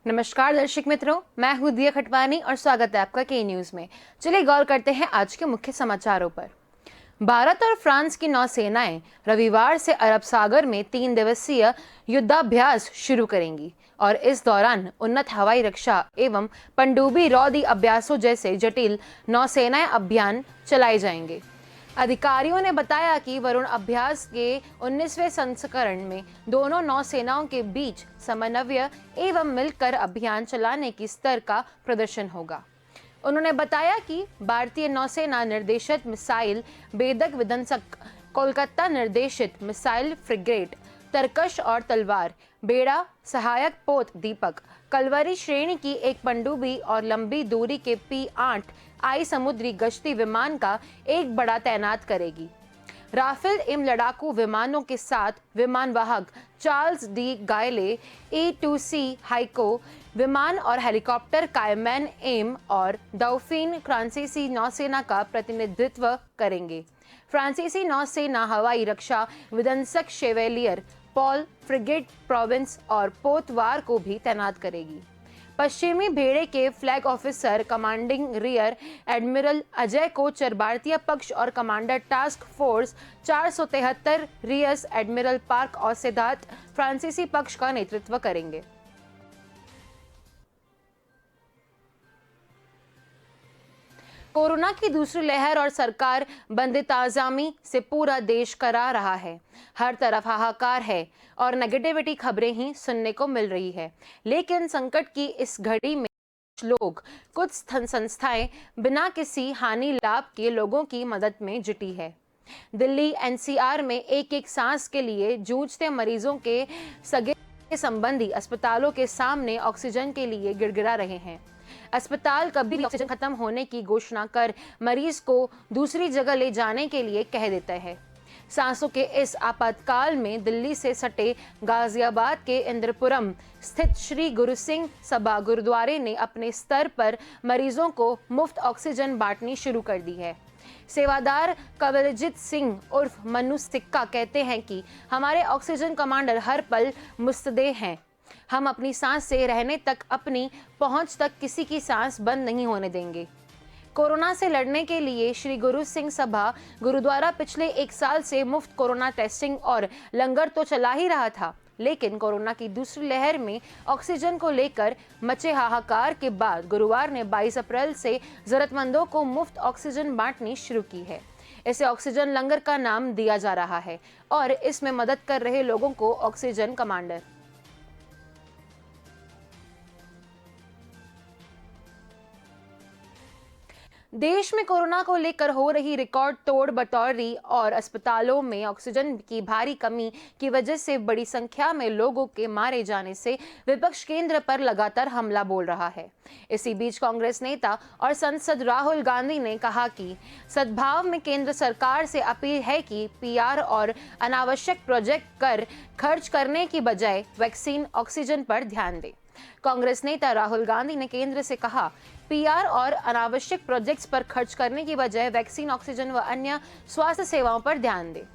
नमस्कार दर्शक मित्रों, मैं हूं दिया खटवानी और स्वागत है आपका के न्यूज में। चलिए गौर करते हैं आज के मुख्य समाचारों पर। भारत और फ्रांस की नौसेनाएं रविवार से अरब सागर में 3 दिवसीय युद्धाभ्यास शुरू करेंगी और इस दौरान उन्नत हवाई रक्षा एवं पनडुब्बी रौदी अभ्यासों जैसे जटिल नौसेना अभियान चलाए जाएंगे। अधिकारियों ने बताया कि वरुण अभ्यास के 19वें संस्करण में दोनों नौसेनाओं के बीच समन्वय एवं मिलकर अभियान चलाने की स्तर का प्रदर्शन होगा। उन्होंने बताया कि भारतीय नौसेना निर्देशित मिसाइल बेधक विध्वंसक, कोलकाता निर्देशित मिसाइल फ्रिगेट, तरकश और तलवार, बेड़ा, सहायक पोत दीपक, कलवरी श्रेणी की एक पनडुब्बी और लंबी दूरी के P-8 आई समुद्री गश्ती विमान का एक बड़ा तैनात करेगी। राफेल एम लड़ाकू विमानों के साथ विमान वाहक चार्ल्स डी गायले E-2C हाइको विमान और हेलीकॉप्टर कायमैन एम और डॉल्फिन फ्रांसीसी नौसेना का प्रतिनिधित्व करेंगे। फ्रांसीसी नौसेना हवाई रक्षा विध्वंसक शेवेलियर पॉल फ्रिगेट प्रोविंस और पोतवार को भी तैनात करेगी। पश्चिमी बेड़े के flag officer commanding rear admiral Ajay Kochhar भारतीय पक्ष और commander task force 473 rear admiral Park और सिद्धार्थ फ्रांसीसी पक्ष का नेतृत्व करेंगे। कोरोना की दूसरी लहर और सरकार बंदिताजामी से पूरा देश करा रहा है। हर तरफ हाहाकार है और नेगेटिविटी खबरें ही सुनने को मिल रही है। लेकिन संकट की इस घड़ी में कुछ संस्थाएं बिना किसी हानि लाभ के लोगों की मदद में जुटी है। दिल्ली NCR में एक सांस के लिए जूझते मरीजों के सगे संबंधी अस्पतालों के सामने ऑक्सीजन के लिए गिड़गिड़ा रहे हैं। अस्पताल कभी भी ऑक्सीजन खत्म होने की घोषणा कर मरीज को दूसरी जगह ले जाने के लिए कह देता है। सांसों के इस आपातकाल में दिल्ली से सटे गाजियाबाद के इंद्रपुरम स्थित श्री गुरु सिंह सभा गुरुद्वारे ने अपने स्तर पर मरीजों को मुफ्त ऑक्सीजन बांटनी शुरू कर दी है। सेवादार कवलजीत सिंह उर्फ मनु सिक्का कहते हैं कि हमारे ऑक्सीजन कमांडर हर पल मुस्तैद हैं। हम अपनी सांस से रहने तक, अपनी पहुंच तक किसी की सांस बंद नहीं होने देंगे। कोरोना से लड़ने के लिए श्री गुरु सिंह सभा गुरुद्वारा पिछले 1 साल से मुफ्त कोरोना टेस्टिंग और लंगर तो चला ही रहा था, लेकिन कोरोना की दूसरी लहर में ऑक्सीजन को लेकर मचे हाहाकार के बाद गुरुवार ने 22 अप्रैल से जरूरतमंदों को मुफ्त ऑक्सीजन बांटनी शुरू की है। इसे ऑक्सीजन लंगर का नाम दिया जा रहा है और इसमें मदद कर रहे लोगों को ऑक्सीजन कमांडर। देश में कोरोना को लेकर हो रही रिकॉर्ड तोड़ बटोरी और अस्पतालों में ऑक्सीजन की भारी कमी की वजह से बड़ी संख्या में लोगों के मारे जाने से विपक्ष केंद्र पर लगातार हमला बोल रहा है। इसी बीच कांग्रेस नेता और सांसद राहुल गांधी ने कहा कि सद्भाव में केंद्र सरकार से अपील है कि PR और अनावश्यक प्रोजेक्ट कर खर्च करने की बजाय वैक्सीन ऑक्सीजन पर ध्यान दे। कांग्रेस नेता राहुल गांधी ने केंद्र से कहा, PR और अनावश्यक प्रोजेक्ट्स पर खर्च करने की बजाय वैक्सीन, ऑक्सीजन व अन्य स्वास्थ्य सेवाओं पर ध्यान दे।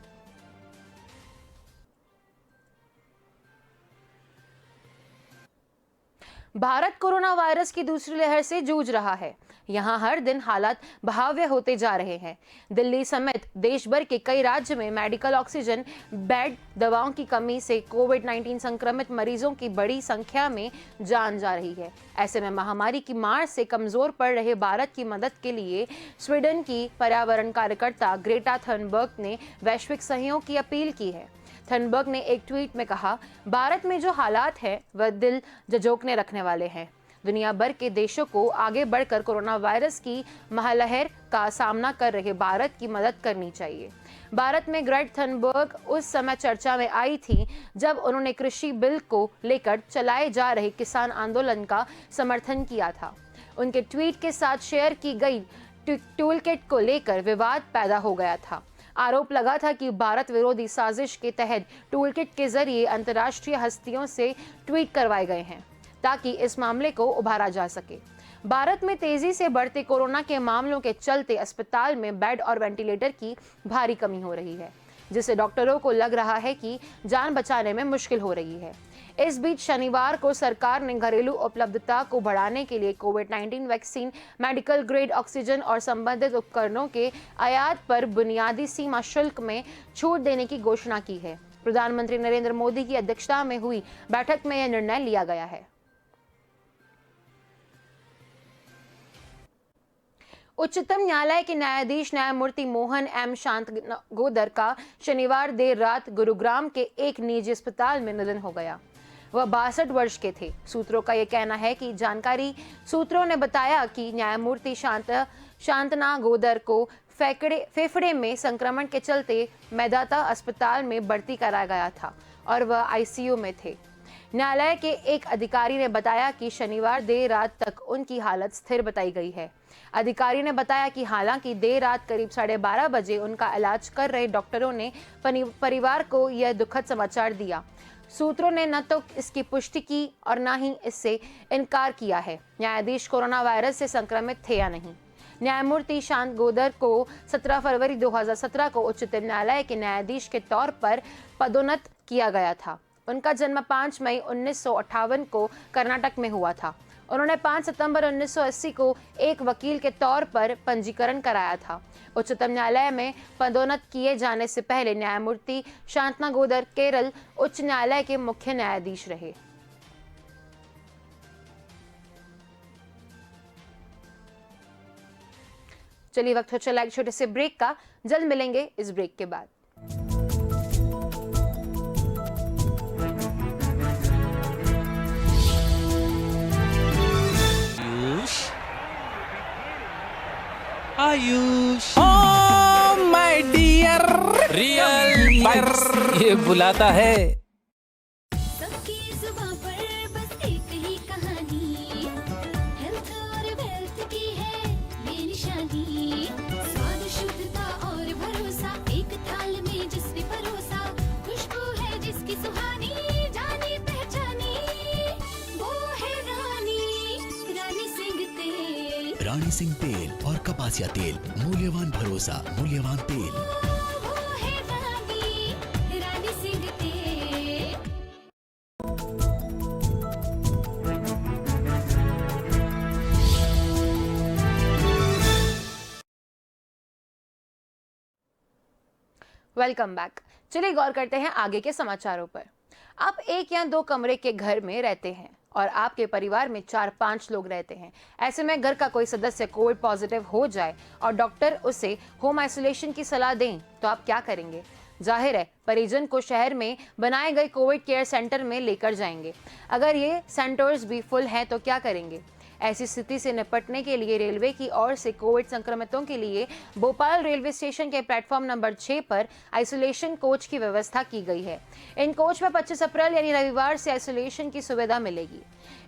भारत कोरोना वायरस की दूसरी लहर से जूझ रहा है। यहाँ हर दिन हालात भयावह होते जा रहे हैं। दिल्ली समेत देश भर के कई राज्य में मेडिकल ऑक्सीजन बेड, दवाओं की कमी से कोविड-19 संक्रमित मरीजों की बड़ी संख्या में जान जा रही है। ऐसे में महामारी की मार से कमजोर पड़ रहे भारत की मदद के लिए स्वीडन की पर्यावरण कार्यकर्ता ग्रेटा थनबर्ग ने वैश्विक सहयोग की अपील की है। थनबर्ग ने एक ट्वीट में कहा, भारत में जो हालात हैं वह दिल झंझोड़ने रखने वाले हैं। दुनिया भर के देशों को आगे बढ़कर कोरोना वायरस की महालहर का सामना कर रहे भारत की मदद करनी चाहिए। भारत में ग्रेटा थनबर्ग उस समय चर्चा में आई थी जब उन्होंने कृषि बिल को लेकर चलाए जा रहे किसान आंदोलन का समर्थन किया था। उनके ट्वीट के साथ शेयर की गई टूलकिट को लेकर विवाद पैदा हो गया था। आरोप लगा था कि भारत विरोधी साजिश के तहत टूलकिट के जरिए अंतर्राष्ट्रीय हस्तियों से ट्वीट करवाए गए हैं ताकि इस मामले को उभारा जा सके। भारत में तेजी से बढ़ते कोरोना के मामलों के चलते अस्पताल में बेड और वेंटिलेटर की भारी कमी हो रही है, जिससे डॉक्टरों को लग रहा है कि जान बचाने में मुश्किल हो रही है। इस बीच शनिवार को सरकार ने घरेलू उपलब्धता को बढ़ाने के लिए कोविड-19 वैक्सीन, मेडिकल ग्रेड ऑक्सीजन और संबंधित उपकरणों के आयात पर बुनियादी सीमा शुल्क में छूट देने की घोषणा की है। प्रधानमंत्री नरेंद्र मोदी की अध्यक्षता में हुई बैठक में यह निर्णय लिया गया है। उच्चतम न्यायालय के न्यायाधीश न्यायमूर्ति मोहन एम शांतनागोदर का शनिवार देर रात गुरुग्राम के एक निजी अस्पताल में निधन हो गया। वह 62 वर्ष के थे। सूत्रों का यह कहना है कि जानकारी सूत्रों ने बताया कि न्यायमूर्ति शांतनागोदर को फेफड़े में संक्रमण के चलते मेदांता अस्पताल में भर्ती कराया गया था और वह आईसीयू में थे। न्यायालय के एक अधिकारी ने बताया कि शनिवार देर रात तक उनकी हालत स्थिर बताई गई है। अधिकारी ने बताया कि हालांकि देर रात करीब 12:30 बजे उनका इलाज कर रहे डॉक्टरों ने परिवार को यह दुखद समाचार दिया। सूत्रों ने न तो इसकी पुष्टि की और न ही इससे इनकार किया है न्यायाधीश कोरोना वायरस से संक्रमित थे या नहीं। न्यायमूर्ति शांतनागोदर को 17 फरवरी 2017 को उच्चतम न्यायालय के न्यायाधीश के तौर पर पदोन्नत किया गया था। उनका जन्म 5 मई 1958 को कर्नाटक में हुआ था। उन्होंने 5 सितंबर 1980 को एक वकील के तौर पर पंजीकरण कराया था। उच्चतम न्यायालय में पदोन्नत किए जाने से पहले न्यायमूर्ति शांतनागोदर केरल उच्च न्यायालय के मुख्य न्यायाधीश रहे। चलिए वक्त हो चला एक छोटे से ब्रेक का। जल्द मिलेंगे इस ब्रेक के बाद। Ayush oh my dear real bites ये बुलाता है। सबकी जुबां पर बस एक ही कहानी, हेल्थ और वेल्थ की है ये निशानी। स्वाद, शुद्धता और भरोसा एक थाल में जिसने परोसा, खुशबू है जिसकी सुहानी, जानी पहचानी वो है रानी सिंह तेल। रानी सिंह तेल और कपासिया तेल, मूल्यवान भरोसा, मूल्यवान तेल। वो है रानी सिंह तेल। Welcome back. चलिए गौर करते हैं आगे के समाचारों पर। आप एक या दो कमरे के घर में रहते हैं और आपके परिवार में 4-5 लोग रहते हैं। ऐसे में घर का कोई सदस्य कोविड पॉजिटिव हो जाए और डॉक्टर उसे होम आइसोलेशन की सलाह दें तो आप क्या करेंगे? जाहिर है परिजन को शहर में बनाए गए कोविड केयर सेंटर में लेकर जाएंगे। अगर ये सेंटर्स भी फुल हैं तो क्या करेंगे? ऐसी स्थिति से निपटने के लिए रेलवे की ओर से कोविड संक्रमितों के लिए भोपाल रेलवे स्टेशन के प्लेटफॉर्म नंबर 6 पर आइसोलेशन कोच की व्यवस्था की गई है। इन कोच में 25 अप्रैल यानी रविवार से आइसोलेशन की सुविधा मिलेगी।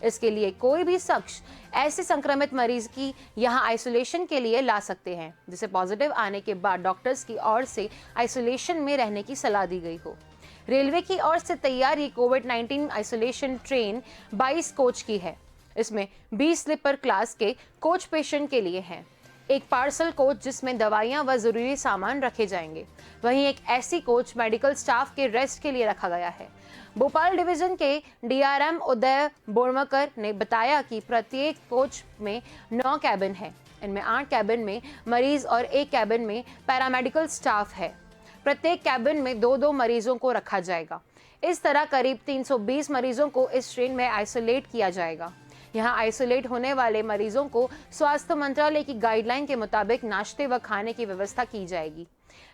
इसके लिए कोई भी शख्स ऐसे संक्रमित मरीज की यहां आइसोलेशन के लिए ला सकते हैं जिसे पॉजिटिव आने के बाद डॉक्टर्स की ओर से आइसोलेशन में रहने की सलाह दी गई हो। रेलवे की ओर से तैयार ये कोविड-19 आइसोलेशन ट्रेन 22 कोच की है। इसमें 20 स्लीपर क्लास के कोच पेशेंट के लिए हैं, एक पार्सल कोच जिसमें दवाइयां व जरूरी सामान रखे जाएंगे, वहीं एक ऐसी कोच मेडिकल स्टाफ के रेस्ट के लिए रखा गया है। भोपाल डिवीजन के डीआरएम उदय बोरमकर ने बताया कि प्रत्येक कोच में 9 कैबिन है। इनमें 8 कैबिन में मरीज और एक कैबिन में पैरामेडिकल स्टाफ है। प्रत्येक कैबिन में 2-2 मरीजों को रखा जाएगा। इस तरह करीब 320 मरीजों को इस ट्रेन में आइसोलेट किया जाएगा। यहाँ आइसोलेट होने वाले मरीजों को स्वास्थ्य मंत्रालय की गाइडलाइन के मुताबिक नाश्ते व खाने की व्यवस्था की जाएगी।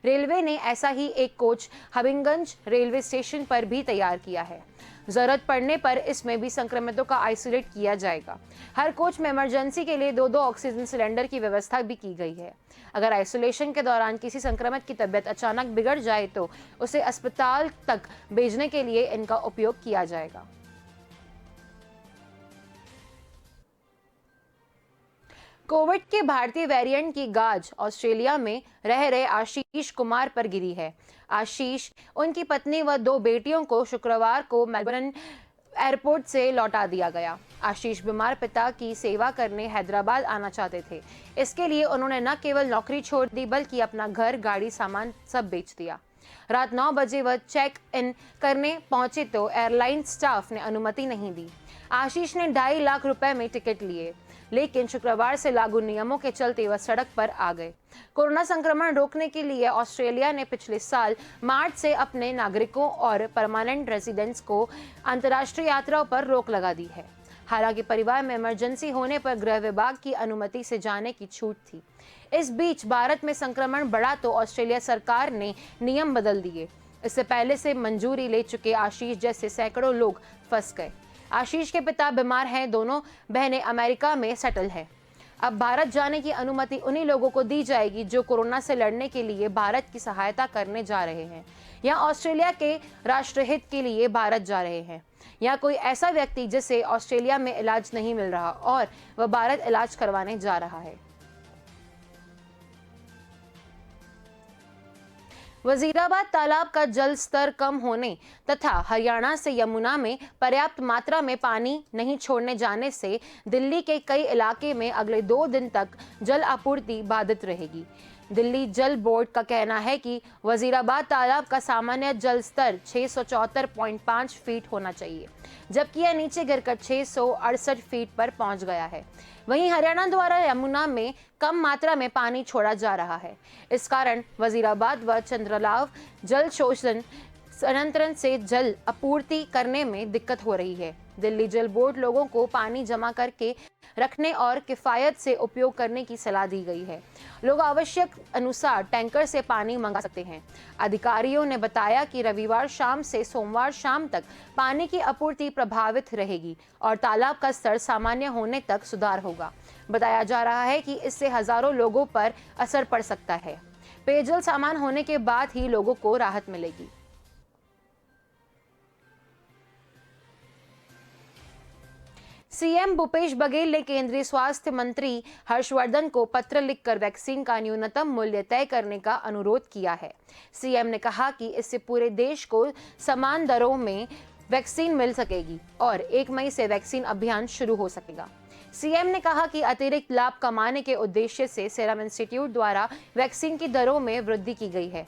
रेलवे ने ऐसा ही एक कोच हबीबगंज रेलवे स्टेशन पर भी तैयार किया है। जरूरत पड़ने पर इसमें भी संक्रमितों का आइसोलेट किया जाएगा। हर कोच में इमरजेंसी के लिए 2-2 ऑक्सीजन सिलेंडर की व्यवस्था भी की गई है। अगर आइसोलेशन के दौरान किसी संक्रमित की तबीयत अचानक बिगड़ जाए तो उसे अस्पताल तक भेजने के लिए इनका उपयोग किया जाएगा। कोविड के भारतीय वेरिएंट की गाज ऑस्ट्रेलिया में रह रहे आशीष कुमार पर गिरी है। आशीष, उनकी पत्नी व 2 बेटियों को शुक्रवार को मेलबर्न एयरपोर्ट से लौटा दिया गया। आशीष बीमार पिता की सेवा करने हैदराबाद आना चाहते थे। इसके लिए उन्होंने न केवल नौकरी छोड़ दी बल्कि अपना घर, गाड़ी, सामान सब बेच दिया। रात 9 बजे वह चेक इन करने पहुंचे तो एयरलाइन स्टाफ ने अनुमति नहीं दी। आशीष ने 2.5 लाख रुपए में टिकट लिए, लेकिन शुक्रवार से लागू नियमों के चलते वह सड़क पर आ गए। कोरोना संक्रमण रोकने के लिए ऑस्ट्रेलिया ने पिछले साल मार्च से अपने नागरिकों और परमानेंट रेजिडेंट्स को अंतर्राष्ट्रीय यात्राओं पर रोक लगा दी है। हालांकि परिवार में इमरजेंसी होने पर गृह विभाग की अनुमति से जाने की छूट थी। इस बीच भारत में संक्रमण बढ़ा तो ऑस्ट्रेलिया सरकार ने नियम बदल दिए। इससे पहले से मंजूरी ले चुके आशीष जैसे सैकड़ों लोग फंस गए। आशीष के पिता बीमार हैं, दोनों बहनें अमेरिका में सेटल हैं। अब भारत जाने की अनुमति उन्हीं लोगों को दी जाएगी जो कोरोना से लड़ने के लिए भारत की सहायता करने जा रहे हैं या ऑस्ट्रेलिया के राष्ट्रहित के लिए भारत जा रहे हैं, या कोई ऐसा व्यक्ति जिसे ऑस्ट्रेलिया में इलाज नहीं मिल रहा और वह भारत इलाज करवाने जा रहा है। वजीराबाद तालाब का जल स्तर कम होने तथा हरियाणा से यमुना में पर्याप्त मात्रा में पानी नहीं छोड़ने जाने से दिल्ली के कई इलाके में अगले 2 दिन तक जल आपूर्ति बाधित रहेगी। दिल्ली जल बोर्ड का कहना है कि वजीराबाद तालाब का सामान्य जल स्तर 674.5 फीट होना चाहिए, जबकि यह नीचे गिरकर 668 फीट पर पहुंच गया है। वहीं हरियाणा द्वारा यमुना में कम मात्रा में पानी छोड़ा जा रहा है। इस कारण वजीराबाद व चंद्रलाव जल शोषण संयंत्र से जल आपूर्ति करने में दिक्कत हो रही है। दिल्ली जल बोर्ड लोगों को पानी जमा करके रखने और किफायत से उपयोग करने की सलाह दी गई है। लोग आवश्यक अनुसार टैंकर से पानी मंगा सकते हैं। अधिकारियों ने बताया कि रविवार शाम से सोमवार शाम तक पानी की आपूर्ति प्रभावित रहेगी और तालाब का स्तर सामान्य होने तक सुधार होगा। बताया जा रहा है कि इससे हजारों लोगों पर असर पड़ सकता है। पेयजल सामान होने के बाद ही लोगों को राहत मिलेगी। सीएम भूपेश बघेल ने केंद्रीय स्वास्थ्य मंत्री हर्षवर्धन को पत्र लिखकर वैक्सीन का न्यूनतम मूल्य तय करने का अनुरोध किया है। सीएम ने कहा कि इससे पूरे देश को समान दरों में वैक्सीन मिल सकेगी और 1 मई से वैक्सीन अभियान शुरू हो सकेगा। सीएम ने कहा कि अतिरिक्त लाभ कमाने के उद्देश्य से सीरम इंस्टीट्यूट द्वारा वैक्सीन की दरों में वृद्धि की गई है।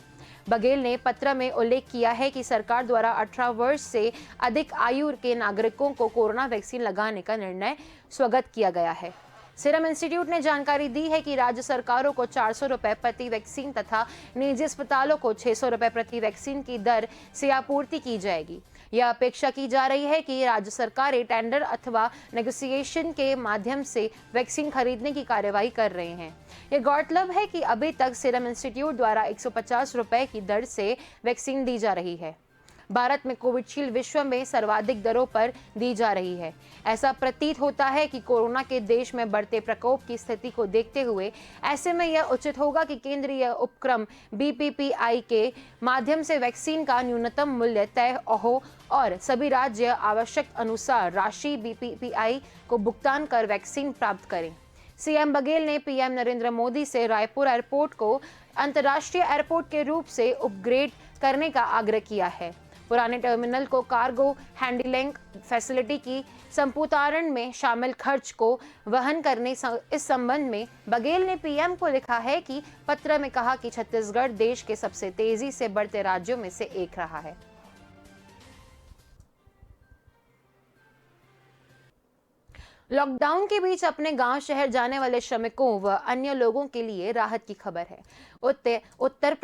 बघेल ने पत्र में उल्लेख किया है कि सरकार द्वारा 18 वर्ष से अधिक आयु के नागरिकों को कोरोना वैक्सीन लगाने का निर्णय स्वागत किया गया है। सीरम इंस्टीट्यूट ने जानकारी दी है कि राज्य सरकारों को 400 रुपए प्रति वैक्सीन तथा निजी अस्पतालों को 600 रुपए प्रति वैक्सीन की दर से आपूर्ति की जाएगी। यह अपेक्षा की जा रही है कि राज्य सरकारें टेंडर अथवा नेगोशिएशन के माध्यम से वैक्सीन खरीदने की कार्यवाही कर रहे हैं। यह गौरतलब है कि अभी तक सीरम इंस्टीट्यूट द्वारा 150 रुपए की दर से वैक्सीन दी जा रही है। भारत में कोविशील्ड विश्व में सर्वाधिक दरों पर दी जा रही है। ऐसा प्रतीत होता है कि कोरोना के देश में बढ़ते प्रकोप की स्थिति को देखते हुए ऐसे में यह उचित होगा कि केंद्रीय उपक्रम BPPI के माध्यम से वैक्सीन का न्यूनतम मूल्य तय हो और सभी राज्य आवश्यक अनुसार राशि BPPI को भुगतान कर वैक्सीन प्राप्त करें। सीएम बघेल ने पीएम नरेंद्र मोदी से रायपुर एयरपोर्ट को अंतर्राष्ट्रीय एयरपोर्ट के रूप से अपग्रेड करने का आग्रह किया है। पुराने टर्मिनल को कार्गो हैंडलिंग फैसिलिटी की संपुटारण में शामिल खर्च को वहन करने इस संबंध में बघेल ने पीएम को लिखा है कि पत्र में कहा कि छत्तीसगढ़ देश के सबसे तेजी से बढ़ते राज्यों में से एक रहा है। लॉकडाउन के बीच अपने गांव शहर जाने वाले श्रमिकों व अन्य लोगों के लिए राहत की खबर है। उत्तर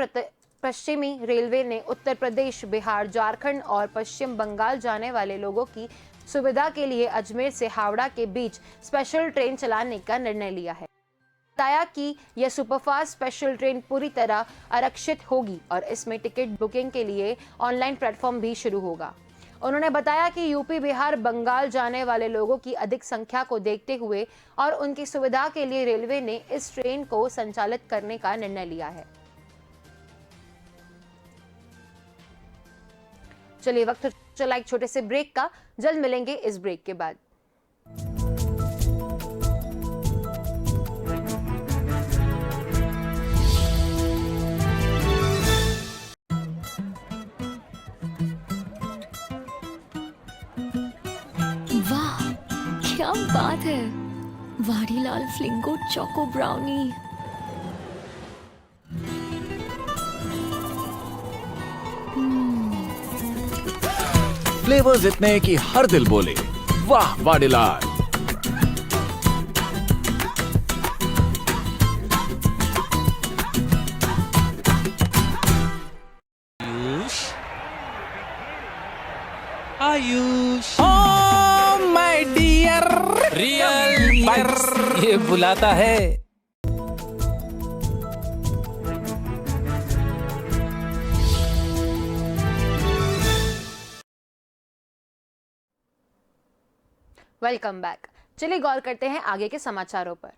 पश्चिमी रेलवे ने उत्तर प्रदेश, बिहार, झारखंड और पश्चिम बंगाल जाने वाले लोगों की सुविधा के लिए अजमेर से हावड़ा के बीच स्पेशल ट्रेन चलाने का निर्णय लिया है। बताया कि यह सुपरफास्ट स्पेशल ट्रेन पूरी तरह आरक्षित होगी और इसमें टिकट बुकिंग के लिए ऑनलाइन प्लेटफॉर्म भी शुरू होगा। उन्होंने बताया कि यूपी, बिहार, बंगाल जाने वाले लोगों की अधिक संख्या को देखते हुए और उनकी सुविधा के लिए रेलवे ने इस ट्रेन को संचालित करने का निर्णय लिया है। चलिए वक्त चला एक छोटे से ब्रेक का, जल्द मिलेंगे इस ब्रेक के बाद। वाह क्या बात है, Vadilal flingo choco brownie. Flavours इतने कि हर दिल बोले वाह Vadilal. Ayush oh my dear real bites ये बुलाता है। Welcome back. चलिए गौर करते हैं आगे के समाचारों पर।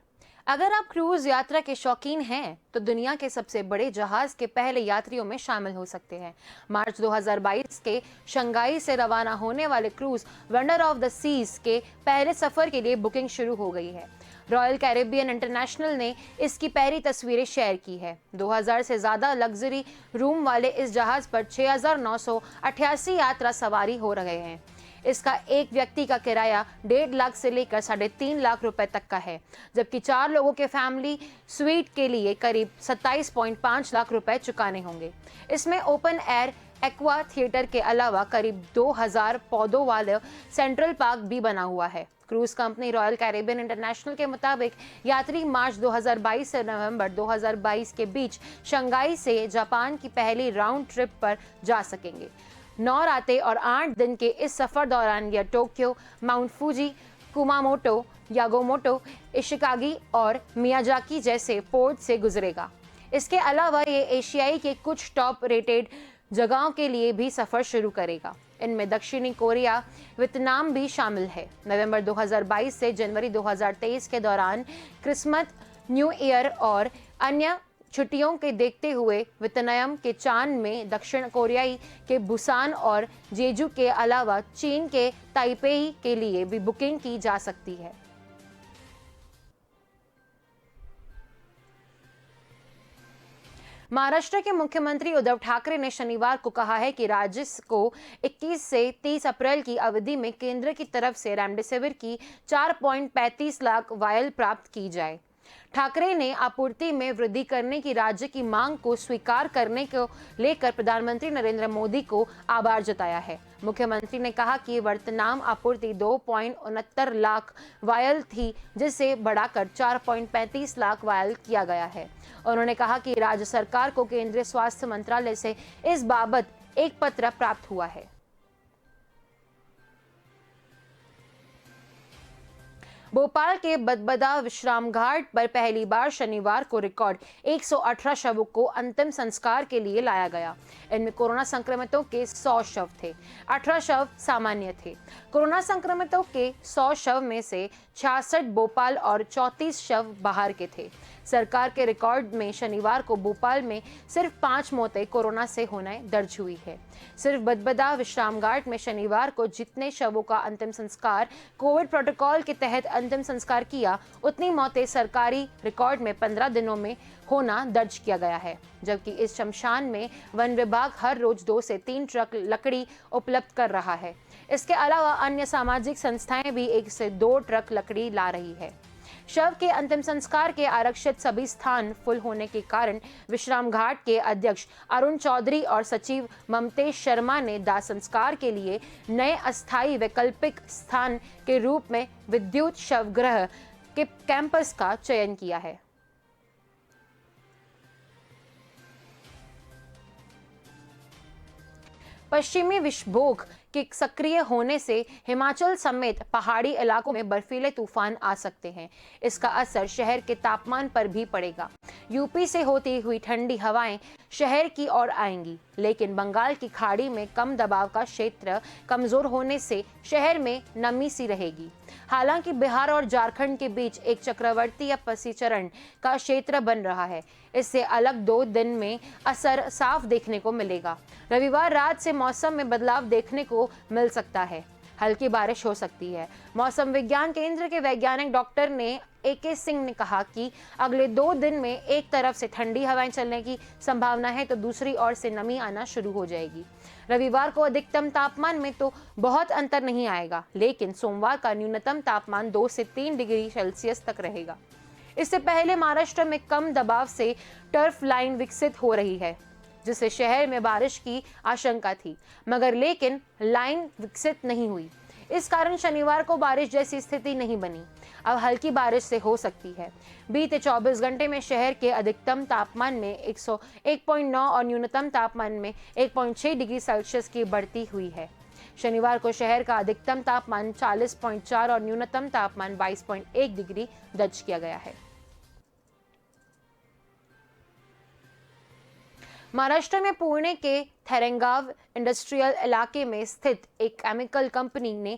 अगर आप क्रूज यात्रा के शौकीन हैं तो दुनिया के सबसे बड़े जहाज के पहले यात्रियों में शामिल हो सकते हैं। मार्च 2022 के शंघाई से रवाना होने वाले cruise wonder of the seas के पहले सफर के लिए बुकिंग शुरू हो गई है। रॉयल कैरिबियन इंटरनेशनल ने इसकी पहली तस्वीरें शेयर की है। 2000 से ज्यादा लग्जरी रूम वाले इस जहाज पर 6,988 यात्रा सवारी हो रहे हैं। इसका एक व्यक्ति का किराया 1.5 लाख से लेकर 3.5 लाख रुपए तक का है, जबकि 4 लोगों के फैमिली स्वीट के लिए करीब 27.5 लाख रुपए चुकाने होंगे। इसमें ओपन एयर एक्वा थिएटर के अलावा करीब 2000 पौधों वाले सेंट्रल पार्क भी बना हुआ है। Cruise company royal Caribbean international के मुताबिक यात्री मार्च 2022 से नवंबर 2022 के बीच शंघाई से जापान की पहली राउंड ट्रिप पर जा सकेंगे। 9 रातें और 8 दिन के इस सफर दौरान यह टोक्यो, माउंट फूजी, कुमामोटो, यागोमोटो, इशिकागी और मियाजाकी जैसे पोर्ट से गुजरेगा। इसके अलावा ये एशियाई के कुछ टॉप रेटेड जगहों के लिए भी सफर शुरू करेगा। इनमें दक्षिणी कोरिया, वियतनाम भी शामिल है। नवंबर 2022 से जनवरी 2023 के दौरान क्रिसमस, न्यू ईयर और अन्य छुट्टियों के देखते हुए वियतनाम के चान में, दक्षिण कोरियाई के बुसान और जेजू के अलावा चीन के ताइपेई के लिए भी बुकिंग की जा सकती है। महाराष्ट्र के मुख्यमंत्री उद्धव ठाकरे ने शनिवार को कहा है कि राज्य को 21 से 30 अप्रैल की अवधि में केंद्र की तरफ से रेमडेसिविर की 4.35 लाख वायल प्राप्त की जाए। ठाकरे ने आपूर्ति में वृद्धि करने की राज्य की मांग को स्वीकार करने को लेकर प्रधानमंत्री नरेंद्र मोदी को आभार जताया है। मुख्यमंत्री ने कहा कि वर्तमान आपूर्ति 2.69 लाख वायल थी, जिसे बढ़ाकर 4.35 लाख वायल किया गया है। उन्होंने कहा कि राज्य सरकार को केंद्रीय स्वास्थ्य मंत्रालय से इस बाबत एक पत्र प्राप्त हुआ है। भोपाल के बदबदा विश्राम घाट पर पहली बार शनिवार को रिकॉर्ड 118 शवों को अंतिम संस्कार के लिए लाया गया। इनमें कोरोना संक्रमितों के 100 शव थे, 18 शव सामान्य थे। कोरोना संक्रमितों के 100 शव में से 66 भोपाल और 34 शव बाहर के थे। सरकार के रिकॉर्ड में शनिवार को भोपाल में सिर्फ 5 मौतें कोरोना से होने दर्ज हुई है। सिर्फ बदबदा विश्राम घाट में शनिवार को जितने शवों का अंतिम संस्कार कोविड प्रोटोकॉल के तहत अंतिम संस्कार किया, उतनी मौतें सरकारी रिकॉर्ड में 15 दिनों में होना दर्ज किया गया है। जबकि इस शमशान में वन विभाग हर रोज 2 से 3 ट्रक लकड़ी उपलब्ध कर रहा है। इसके अलावा अन्य सामाजिक संस्थाएं भी 1 से 2 ट्रक लकड़ी ला रही है। शव के अंतिम संस्कार के आरक्षित सभी स्थान फुल होने के कारण विश्राम घाट के अध्यक्ष अरुण चौधरी और सचिव ममतेश शर्मा ने दाह संस्कार के लिए नए अस्थायी वैकल्पिक स्थान के रूप में विद्युत शवगृह के कैंपस का चयन किया है। पश्चिमी विक्षोभ के सक्रिय होने से हिमाचल समेत पहाड़ी इलाकों में बर्फीले तूफान आ सकते हैं। इसका असर शहर के तापमान पर भी पड़ेगा। यूपी से होती हुई ठंडी हवाएं शहर की ओर आएंगी, लेकिन बंगाल की खाड़ी में कम दबाव का क्षेत्र कमजोर होने से शहर में नमी सी रहेगी। हालांकि बिहार और झारखंड के बीच एक चक्रवाती या पसिचरण का क्षेत्र बन रहा है। इससे अलग 2 दिन में असर साफ देखने को मिलेगा। रविवार रात से मौसम में बदलाव देखने को मिल सकता है। हल्की बारिश हो सकती है। मौसम विज्ञान केंद्र के वैज्ञानिक डॉक्टर ने AK सिंह ने कहा कि अगले 2 दिन में एक तरफ से ठंडी हवाएं चलने की संभावना है तो दूसरी ओर से नमी आना शुरू हो जाएगी। रविवार को अधिकतम तापमान में तो बहुत अंतर नहीं आएगा, लेकिन सोमवार का न्यूनतम तापमान 2 से 3 डिग्री सेल्सियस तक रहेगा। इससे पहले महाराष्ट्र में कम दबाव से टर्फ लाइन विकसित हो रही है। जिससे शहर में बारिश की आशंका थी, मगर लेकिन लाइन विकसित नहीं हुई। इस कारण शनिवार को बारिश जैसी स्थिति नहीं बनी। अब हल्की बारिश से हो सकती है। बीते 24 घंटे में शहर के अधिकतम तापमान में 101.9 और न्यूनतम तापमान में 1.6 डिग्री सेल्सियस की बढ़ती हुई है। शनिवार को शहर का अधिकतम तापमान 40.4 और न्यूनतम तापमान 22.1 डिग्री दर्ज किया गया है। महाराष्ट्र में पुणे के थेरेंगाव इंडस्ट्रियल इलाके में स्थित एक केमिकल कंपनी ने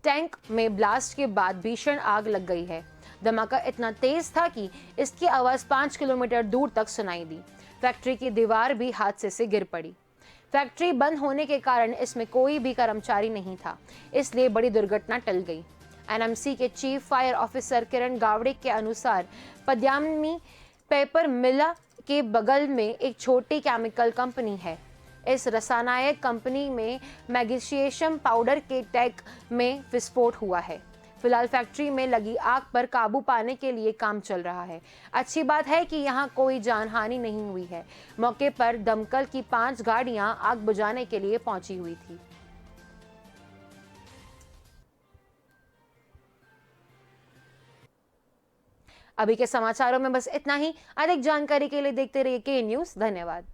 टैंक में ब्लास्ट के बाद भीषण आग लग गई है। धमाका इतना तेज था कि इसकी आवाज 5 किलोमीटर दूर तक सुनाई दी। फैक्ट्री की दीवार भी हादसे से गिर पड़ी। फैक्ट्री बंद होने के कारण इसमें कोई भी कर्मचारी नहीं था, इसलिए बड़ी दुर्घटना टल गई। एनएमसी के चीफ फायर ऑफिसर किरण गावड़े के अनुसार पद्यामी पेपर मिल के बगल में एक छोटी केमिकल कंपनी है। इस रसायनिक कंपनी में मैग्नीशियम पाउडर के टैंक में विस्फोट हुआ है। फिलहाल फैक्ट्री में लगी आग पर काबू पाने के लिए काम चल रहा है। अच्छी बात है कि यहाँ कोई जानहानि नहीं हुई है। मौके पर दमकल की 5 गाड़ियां आग बुझाने के लिए पहुंची हुई थी। अभी के समाचारों में बस इतना ही। अधिक जानकारी के लिए देखते रहिए के न्यूज़। धन्यवाद।